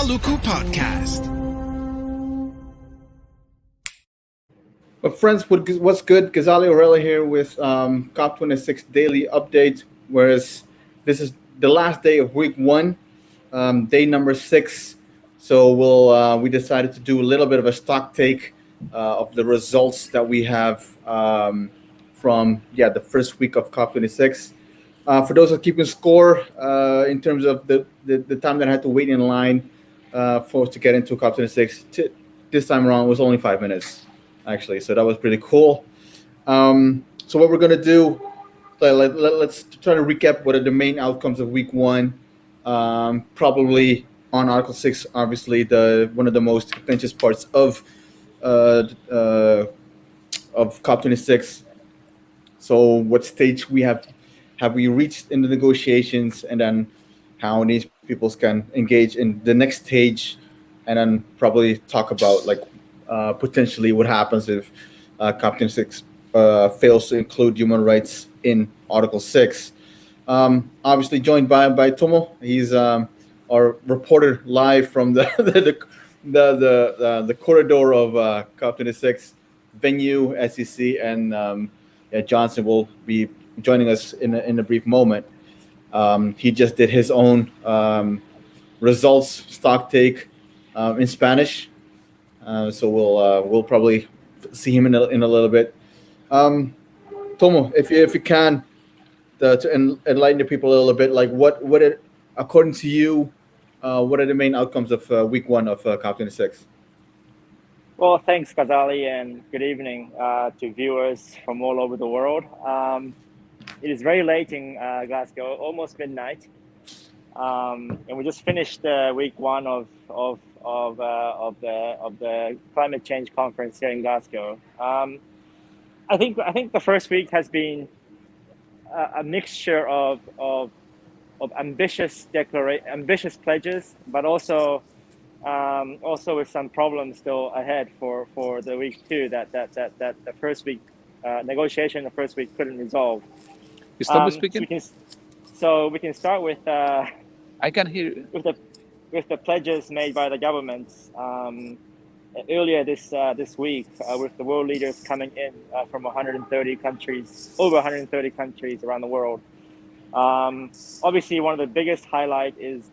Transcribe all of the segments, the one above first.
Maluku Podcast. Well, friends, what's good? Ghazali Ohorella here with COP26 daily update. Whereas this is the last day of week one, day number 6. So we decided to do a little bit of a stock take of the results that we have from the first week of COP26. For those that keeping score, in terms of the time that I had to wait in line to get into COP26, this time around was only 5 minutes, actually. So that was pretty cool. So what we're gonna do, let's try to recap what are the main outcomes of week one. Probably on Article 6, obviously one of the most contentious parts uh, uh, of COP26. So what stage have we reached in the negotiations, and then how these peoples can engage in the next stage, and then probably talk about potentially what happens if COP26 fails to include human rights in Article 6. Obviously joined by Tomo. He's our reporter live from the corridor of COP26 venue, SEC, and Johnson will be joining us in a brief moment. He just did his own results stock take in Spanish, so we'll probably see him in a little bit. Tomo, if you can, to enlighten the people a little bit, like according to you, what are the main outcomes of week one of COP26? Well, thanks, Ghazali, and good evening to viewers from all over the world. It is very late in Glasgow, almost midnight, and we just finished week one of the climate change conference here in Glasgow. I think the first week has been a mixture of ambitious pledges, but also with some problems still ahead for the week two that the first week negotiation the first week couldn't resolve. Stop speaking. So we can start with I can hear you. with the pledges made by the governments earlier this week, with the world leaders coming in from over 130 countries around the world. Obviously, one of the biggest highlight is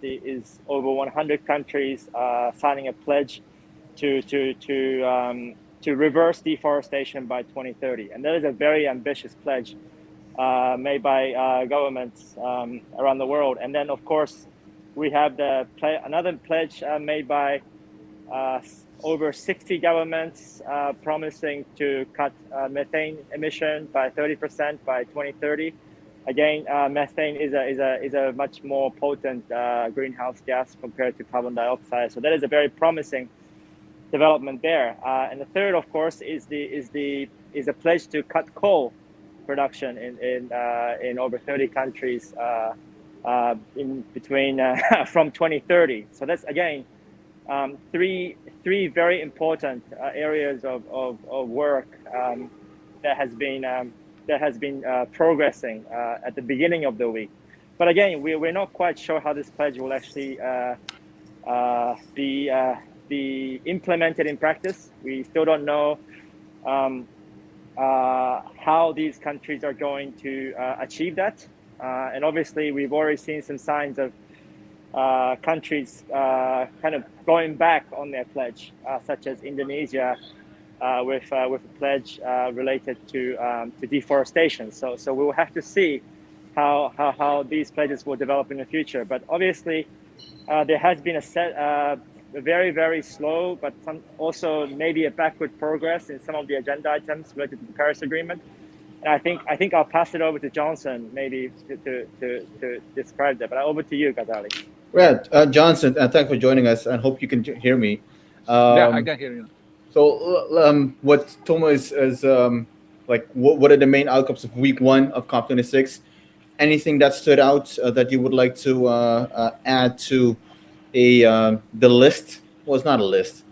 over 100 countries signing a pledge to reverse deforestation by 2030, and that is a very ambitious pledge made by governments around the world. And then, of course, we have another pledge made by over 60 governments promising to cut methane emission by 30% by 2030. Again, methane is a much more potent greenhouse gas compared to carbon dioxide. So that is a very promising development there. And the third, of course, is a pledge to cut coal production in over 30 countries in between from 2030. So that's again three very important areas of work that has been progressing at the beginning of the week. But again, we're not quite sure how this pledge will actually be implemented in practice. We still don't know how these countries are going to achieve that. And obviously, we've already seen some signs of countries kind of going back on their pledge, such as Indonesia, with a pledge related to deforestation. So we will have to see how these pledges will develop in the future. But obviously, there has been a very, very slow, but also maybe a backward progress in some of the agenda items related to the Paris Agreement. And I think I'll pass it over to Johnson maybe to describe that. But over to you, Ghazali. Yeah, Johnson, thanks for joining us, and hope you can hear me. Yeah, I can hear you. So, what Tomo is what are the main outcomes of week one of COP26? Anything that stood out that you would like to add to the list? Well, it's not a list,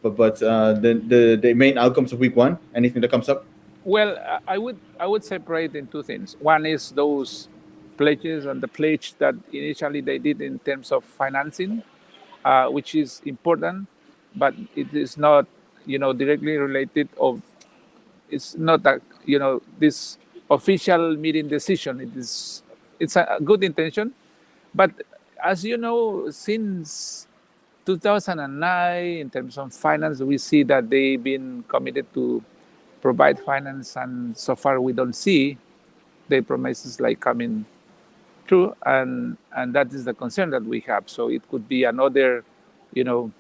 but the main outcomes of week one. Anything that comes up? Well, I would separate in two things. One is those pledges and the pledge that initially they did in terms of financing, which is important, but it is not, directly related of. It's not that this official meeting decision. It's a good intention, but as you know, since 2009, in terms of finance, we see that they've been committed to provide finance, and so far we don't see the promises like coming true, and that is the concern that we have. So it could be another, you know,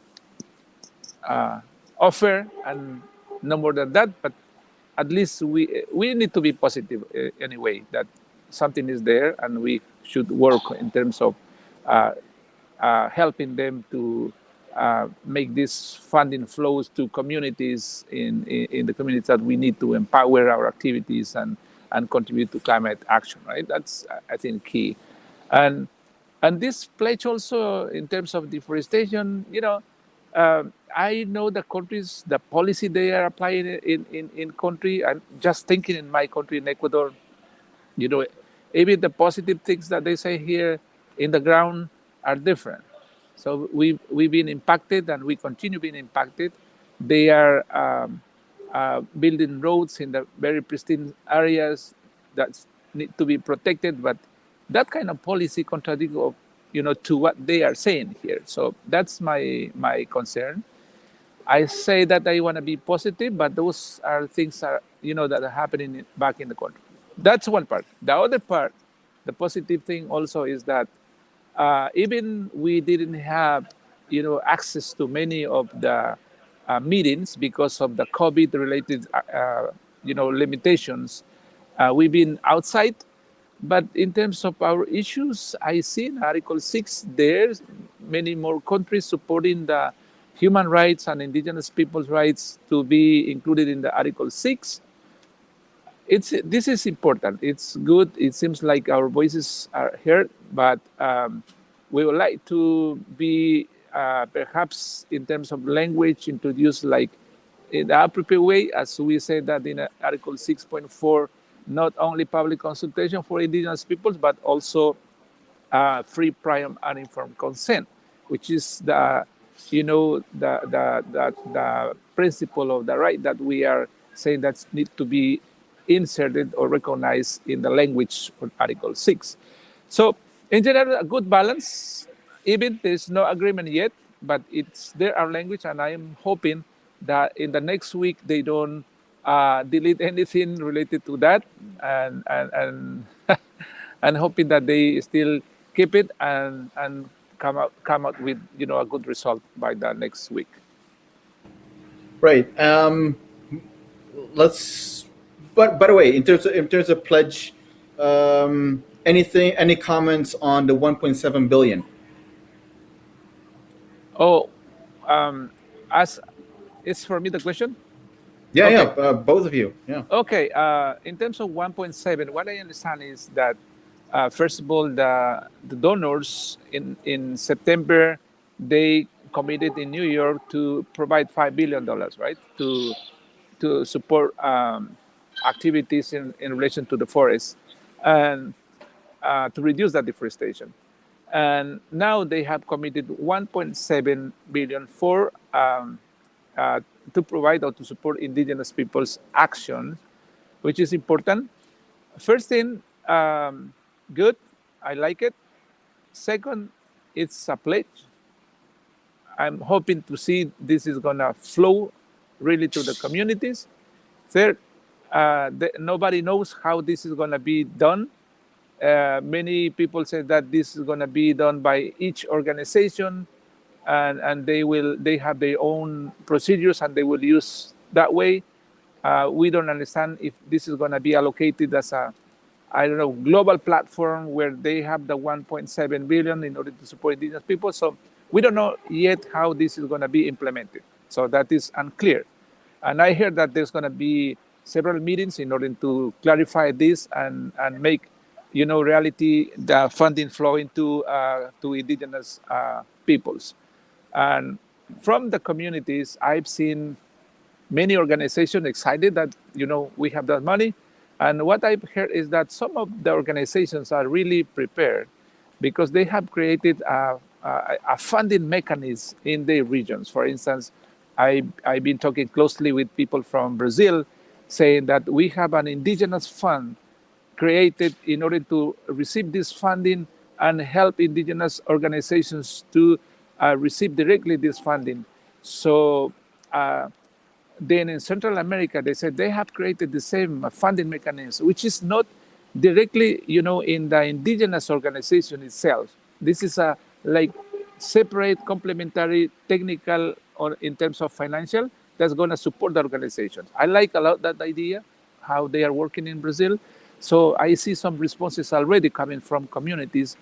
offer, and no more than that. But at least we need to be positive anyway, that something is there, and we should work in terms of uh, helping them to make these funding flows to communities in the communities that we need to empower our activities and contribute to climate action, right? That's, I think, key. And and this pledge also in terms of deforestation, I know the countries, the policy they are applying in country. I'm just thinking in my country, in Ecuador, you know, even the positive things that they say here in the ground are different. So we've been impacted, and we continue being impacted. They are building roads in the very pristine areas that need to be protected, but that kind of policy contradicts of, to what they are saying here. So that's my concern. I say that I want to be positive, but those are things that are happening back in the country. That's one part. The other part, the positive thing also is that even we didn't have access to many of the meetings because of the COVID related limitations. We've been outside, but in terms of our issues, I see in Article 6 there's many more countries supporting the human rights and indigenous people's rights to be included in the Article 6. This is important. It's good. It seems like our voices are heard, but we would like to be perhaps in terms of language introduced like in the appropriate way, as we say that in Article 6.4, not only public consultation for indigenous peoples, but also free, prior, and informed consent, which is the the principle of the right that we are saying that need to be inserted or recognized in the language of Article 6. So in general, a good balance. Even there's no agreement yet, but it's there our language, and I am hoping that in the next week they don't delete anything related to that, and and hoping that they still keep it and come out with a good result by the next week. Right. Let's. But by the way, in terms of pledge, any comments on the 1.7 billion? Oh, as it's for me the question. Yeah, yeah. Okay. Both of you. Yeah. Okay, in terms of 1.7, what I understand is that, first of all, the donors in September, they committed in New York to provide $5 billion, right, to support activities in relation to the forest and to reduce that deforestation. And now they have committed 1.7 billion for to provide or to support indigenous people's action, which is important. First thing, good, I like it. Second, it's a pledge. I'm hoping to see this is gonna flow really to the communities. Third, nobody knows how this is gonna be done. Many people say that this is gonna be done by each organization, and they have their own procedures and they will use that way. We don't understand if this is going to be allocated as a, I don't know, global platform where they have the 1.7 billion in order to support indigenous people. So we don't know yet how this is going to be implemented. So that is unclear. And I heard that there's going to be several meetings in order to clarify this and make, reality the funding flow into to indigenous peoples. And from the communities, I've seen many organizations excited that we have that money. And what I've heard is that some of the organizations are really prepared because they have created a funding mechanism in the regions. For instance, I've been talking closely with people from Brazil, saying that we have an indigenous fund created in order to receive this funding and help indigenous organizations to receive directly this funding. So then in Central America, they said they have created the same funding mechanism, which is not directly, in the indigenous organization itself. This is a like separate, complementary, technical, or in terms of financial, that's going to support the organizations. I like a lot that idea, how they are working in Brazil. So I see some responses already coming from communities.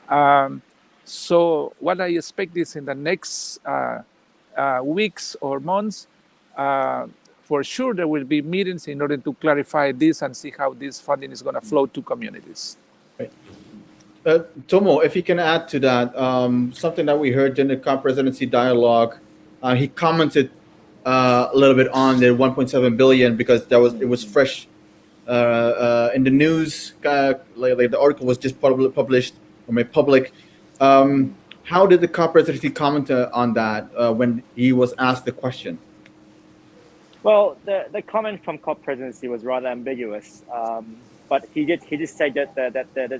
Um, so what I expect is in the next weeks or months, uh, for sure there will be meetings in order to clarify this and see how this funding is going to flow to communities. Right. Tomo, if you can add to that, something that we heard during the COP presidency dialogue, he commented a little bit on the 1.7 billion because it was fresh in the news. Like the article was just published or made public. How did the COP presidency comment on that when he was asked the question? Well, the comment from COP presidency was rather ambiguous, but he did say that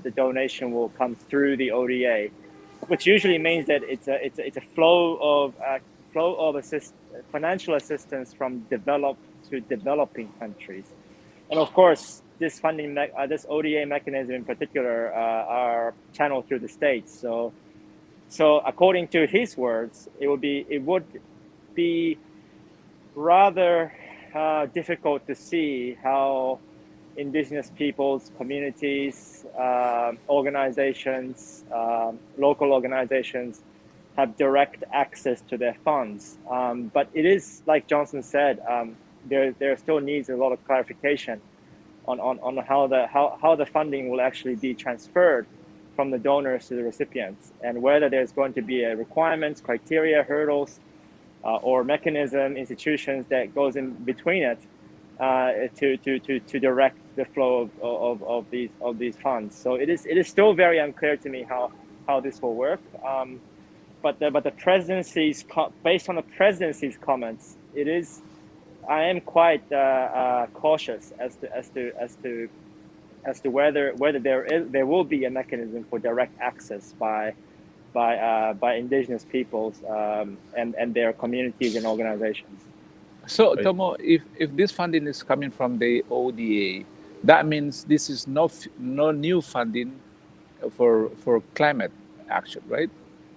the donation will come through the ODA, which usually means that it's a flow of financial assistance from developed to developing countries, and of course this funding this ODA mechanism in particular are channeled through the states. So according to his words, it would be rather difficult to see how indigenous peoples, communities, organizations, local organizations have direct access to their funds. But it is, like Johnson said, there still needs a lot of clarification on how the funding will actually be transferred from the donors to the recipients, and whether there's going to be requirements, criteria, hurdles, or mechanism, institutions that goes in between it to direct the flow of these funds. So it is still very unclear to me how this will work. But the presidency's based on the presidency's comments, I am quite cautious as to whether there will be a mechanism for direct access by indigenous peoples and their communities and organizations. So, Tomo, if this funding is coming from the ODA, that means this is no new funding for climate action, right?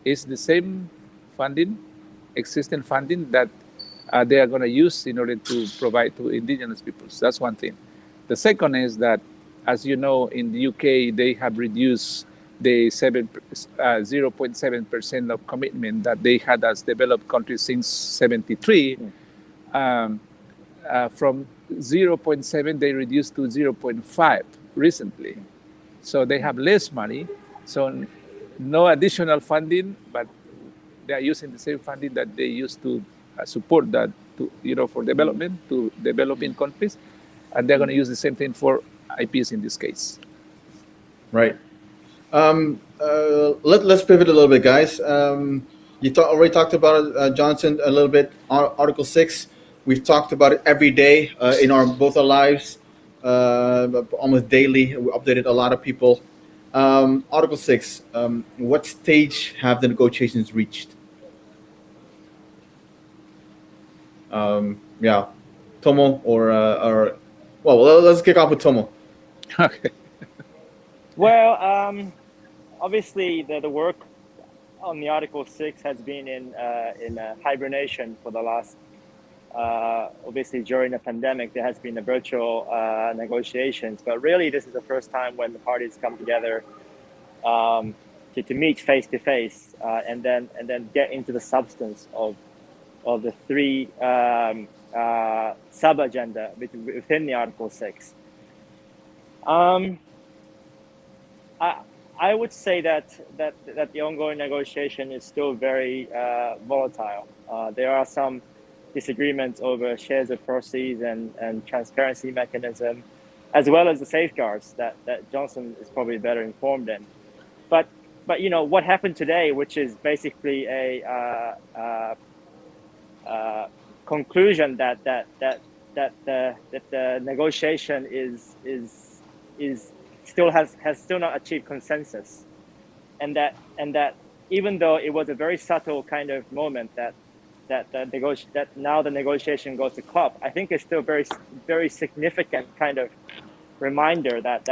It's the same funding, existing funding that they are going to use in order to provide to indigenous peoples. That's one thing. The second is that, as you know, in the UK, they have reduced the 0.7% of commitment that they had as developed countries since 73. From 0.7, they reduced to 0.5 recently. So they have less money. So no additional funding, but they are using the same funding that they used to support that for development to developing countries, and they're going to use the same thing for IPs in this case. Right. Let's pivot a little bit, guys. You already talked about it, Johnson, a little bit. Article 6. We've talked about it every day in both our lives, almost daily. We updated a lot of people. Article 6. What stage have the negotiations reached? Yeah, Tomo or well, let's kick off with Tomo. Okay. Well, obviously the work on the Article 6 has been in hibernation for the last. Obviously, during the pandemic, there has been a virtual negotiations, but really, this is the first time when the parties come together to meet face to face, and then get into the substance of the three sub agenda within the Article 6. I would say that the ongoing negotiation is still very volatile. There are some disagreements over shares of proceeds and transparency mechanism, as well as the safeguards that Johnson is probably better informed in. But but what happened today, which is basically a conclusion that the negotiation is still has still not achieved consensus, and that even though it was a very subtle kind of moment that now the negotiation goes to COP, I think it's still very significant kind of reminder that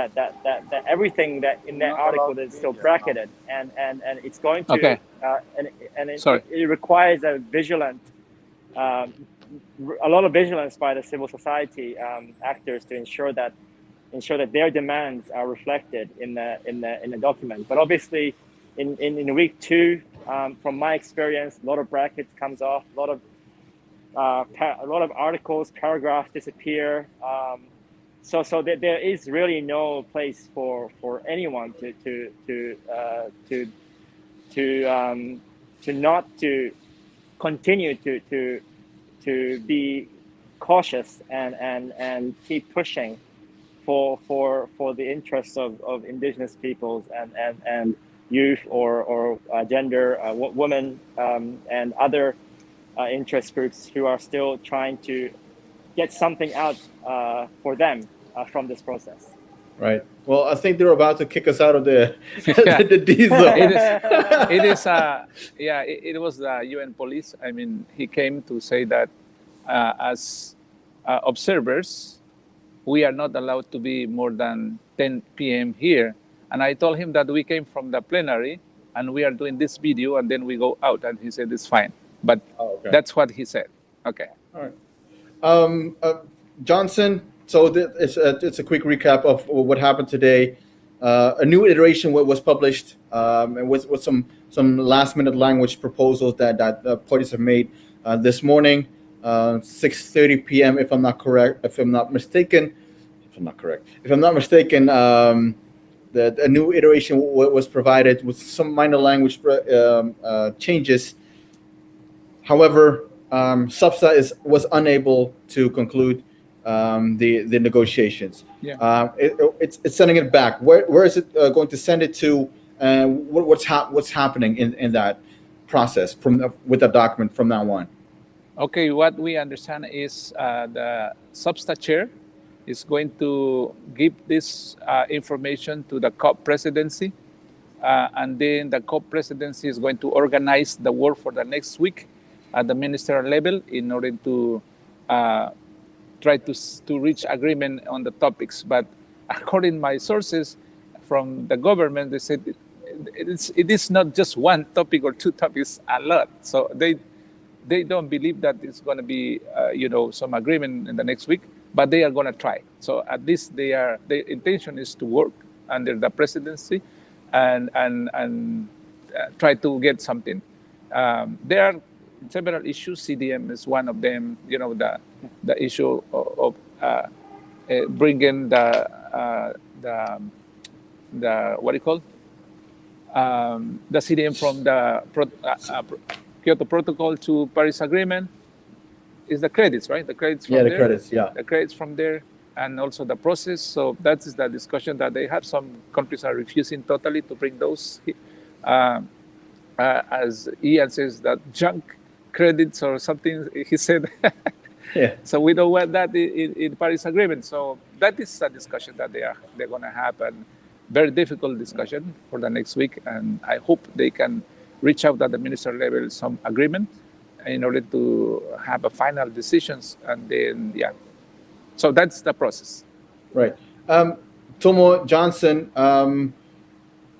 everything that in that article is still bracketed, and it's going to and it requires a vigilant a lot of vigilance by the civil society actors to ensure that their demands are reflected in the document. But obviously, in week 2, from my experience, a lot of brackets comes off, a lot of articles, paragraphs disappear. So there is really no place for anyone to not to continue to be cautious and keep pushing for the interests of indigenous peoples and youth or gender, women, and other interest groups who are still trying to get something out for them from this process. Right. Well, I think they're about to kick us out of the the D zone. It was the UN police. I mean, he came to say that as observers, we are not allowed to be more than 10 p.m. here. And I told him that we came from the plenary and we are doing this video and then we go out. And he said, it's fine. But that's what he said. Okay. All right. Johnson, so it's a quick recap of what happened today. A new iteration was published and with some last minute language proposals that parties have made this morning, 6:30 p.m. If I'm not mistaken, a new iteration was provided with some minor language changes. However, SUBSTA was unable to conclude the negotiations. Yeah. It's sending it back. Where is it going to send it to? And what's happening in that process with the document from now on? Okay, what we understand is the SUBSTA chair is going to give this information to the COP presidency, and then the COP presidency is going to organize the work for the next week at the ministerial level in order to try to reach agreement on the topics. But according to my sources from the government, they said it is not just one topic or two topics, a lot. So they don't believe that it's going to be some agreement in the next week, but they are going to try. So at least their intention is to work under the presidency and try to get something. There are several issues. CDM is one of them. The issue of bringing the what do you call the CDM from the Kyoto Protocol to Paris Agreement is the credits, right? The credits from there. The credits from there, and also the process. So that is the discussion that they have. Some countries are refusing totally to bring those, as Ian says, that junk credits or something. He said. Yeah. So we don't want that in Paris Agreement. So that is a discussion that they're going to have, and very difficult discussion for the next week. And I hope they can reach out at the minister level some agreement in order to have a final decisions, and then so that's the process. Right. Tomo, Johnson,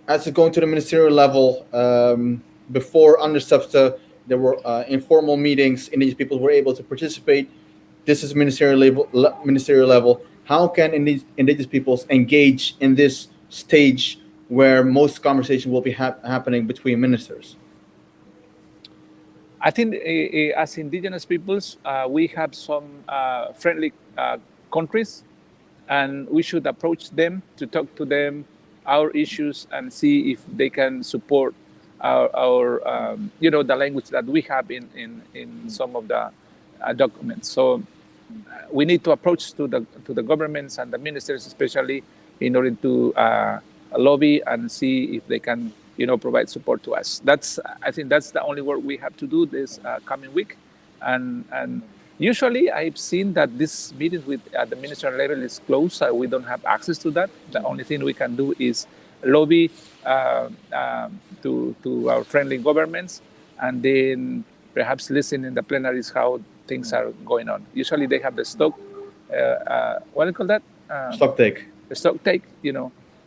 as it's going to the ministerial level, before under SUBSTA, there were informal meetings. Indigenous people were able to participate. This is ministerial level. How can indigenous peoples engage in this stage where most conversation will be happening between ministers? I think as indigenous peoples, we have some friendly countries, and we should approach them to talk to them our issues and see if they can support our the language that we have in some of the documents. So we need to approach to the governments and the ministers especially in order to lobby and see if they can provide support to us. I think that's the only work we have to do this coming week. And usually I've seen that this meeting at the ministerial level is closed. We don't have access to that. The only thing we can do is lobby to our friendly governments, and then perhaps listen in the plenaries how things are going on. Usually they have the stock, what do you call that? Stock take. The stock take,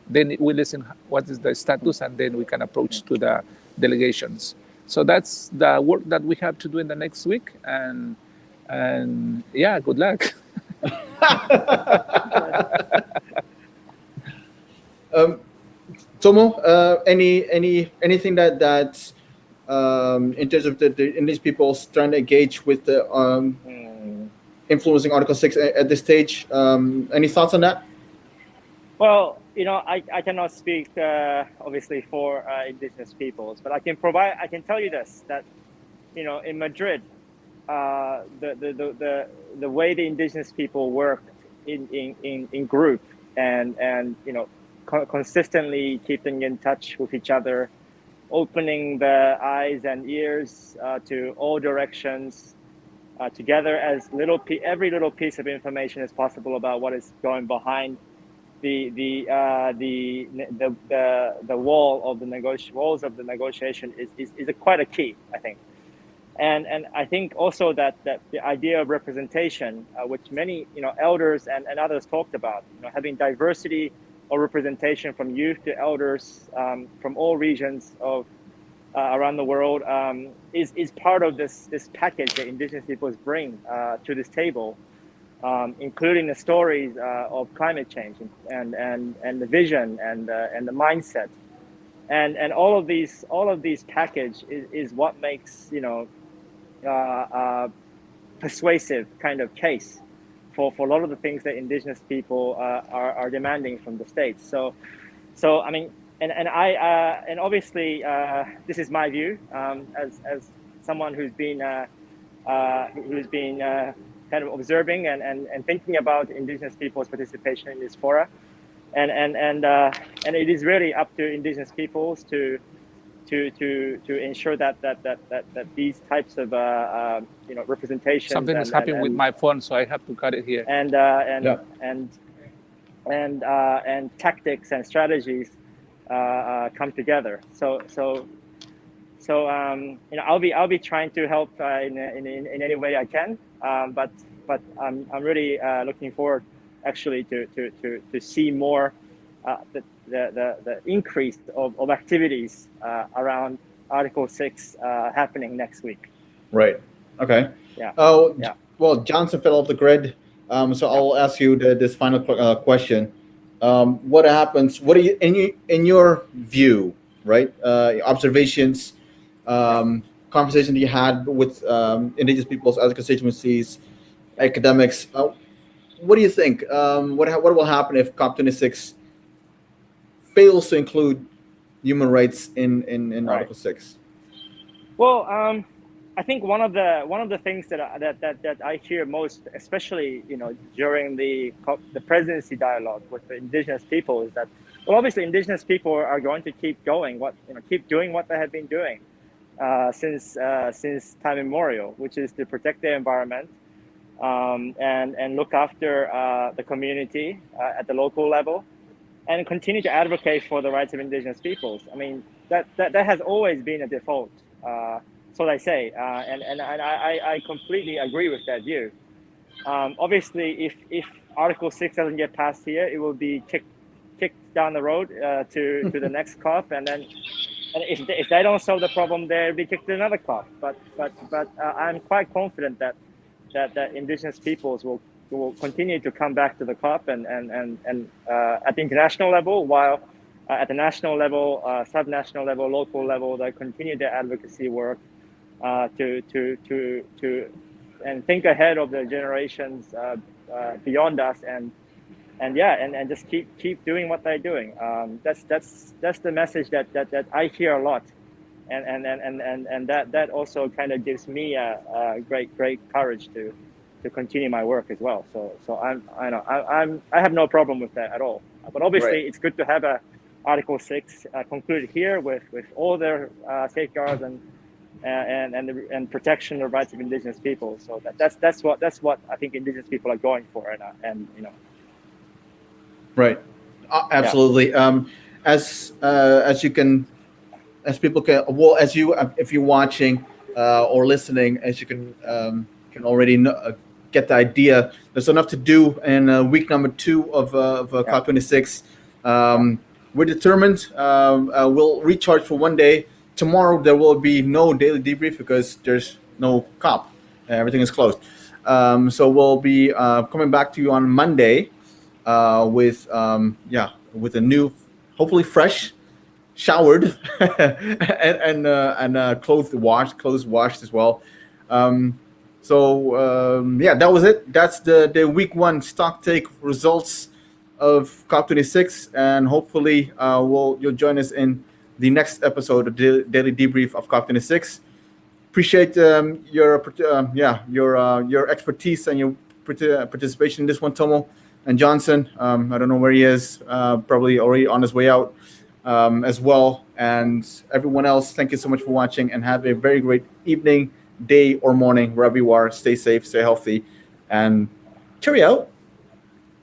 then we listen what is the status, and then we can approach to the delegations. So that's the work that we have to do in the next week, and yeah, good luck. Tomo, anything that in terms of the Indigenous peoples trying to engage with the influencing Article 6 at this stage? Any thoughts on that? Well, I cannot speak obviously for indigenous peoples, but I can tell you this, that in Madrid, the way the indigenous people worked in group and consistently keeping in touch with each other, opening the eyes and ears to all directions, together as every little piece of information as possible about what is going behind the walls of the negotiation is quite a key, I think. And I think also that the idea of representation, which many elders and others talked about, having diversity or representation from youth to elders from all regions of around the world, is part of this package that indigenous peoples bring to this table, including the stories of climate change and the vision and the mindset, and all of these package is what makes persuasive kind of case for a lot of the things that indigenous people are demanding from the states. So I mean, and obviously this is my view as someone who's been kind of observing and thinking about indigenous people's participation in this fora, and it is really up to indigenous peoples to ensure that these types of representations. Something is happening with my phone, so I have to cut it here. And tactics and strategies come together. So I'll be trying to help in any way I can. But I'm really looking forward actually to see more the increase of activities around Article 6 happening next week. Right. Okay. Yeah. Yeah. Well, Johnson fell off the grid. So I'll ask you this final question. What happens? What are you in your view, right? Observations, conversation you had with indigenous peoples, other constituencies, academics. What do you think? What will happen if COP26 fails to include human rights in Right. Article 6? Well, I think one of the things that I hear most, especially during the presidency dialogue with the indigenous people, is that, well, obviously indigenous people are going to keep doing what they have been doing since time immemorial, which is to protect their environment and look after the community at the local level, and continue to advocate for the rights of indigenous peoples. I mean, that has always been a default. So they say, and I completely agree with that view. Obviously, if Article 6 doesn't get passed here, it will be kicked down the road to the next COP, and if they don't solve the problem there, it'll be kicked to another COP. But I'm quite confident that indigenous peoples will continue to come back to the COP and at the international level, while at the national level, subnational level, local level, they continue their advocacy work to and think ahead of the generations beyond us, and just keep doing what they're doing. That's the message that I hear a lot, and that also kind of gives me a great courage to continue my work as well. So I have no problem with that at all. But obviously, Right. it's good to have a Article 6 concluded here with all their safeguards and protection of rights of indigenous people. So that's what I think indigenous people are going for, and Right. yeah, Absolutely. As you can, as people can, well, as you, if you're watching or listening, as you can already know, get the idea. There's enough to do in week number 2 of yeah, COP26. yeah, We're determined. We'll recharge for one day. Tomorrow there will be no daily debrief because there's no COP. Everything is closed. So we'll be coming back to you on Monday with a new, hopefully fresh, showered, and clothes washed as well. Yeah, that was it. That's the week 1 stock take results of COP26, and hopefully you'll join us in the next episode of the daily debrief of COP26. Appreciate your expertise and your participation in this one, Tomo and Johnson. I don't know where he is. Probably already on his way out as well. And everyone else, thank you so much for watching, and have a very great evening, day, or morning wherever you are. Stay safe, stay healthy, and cheerio.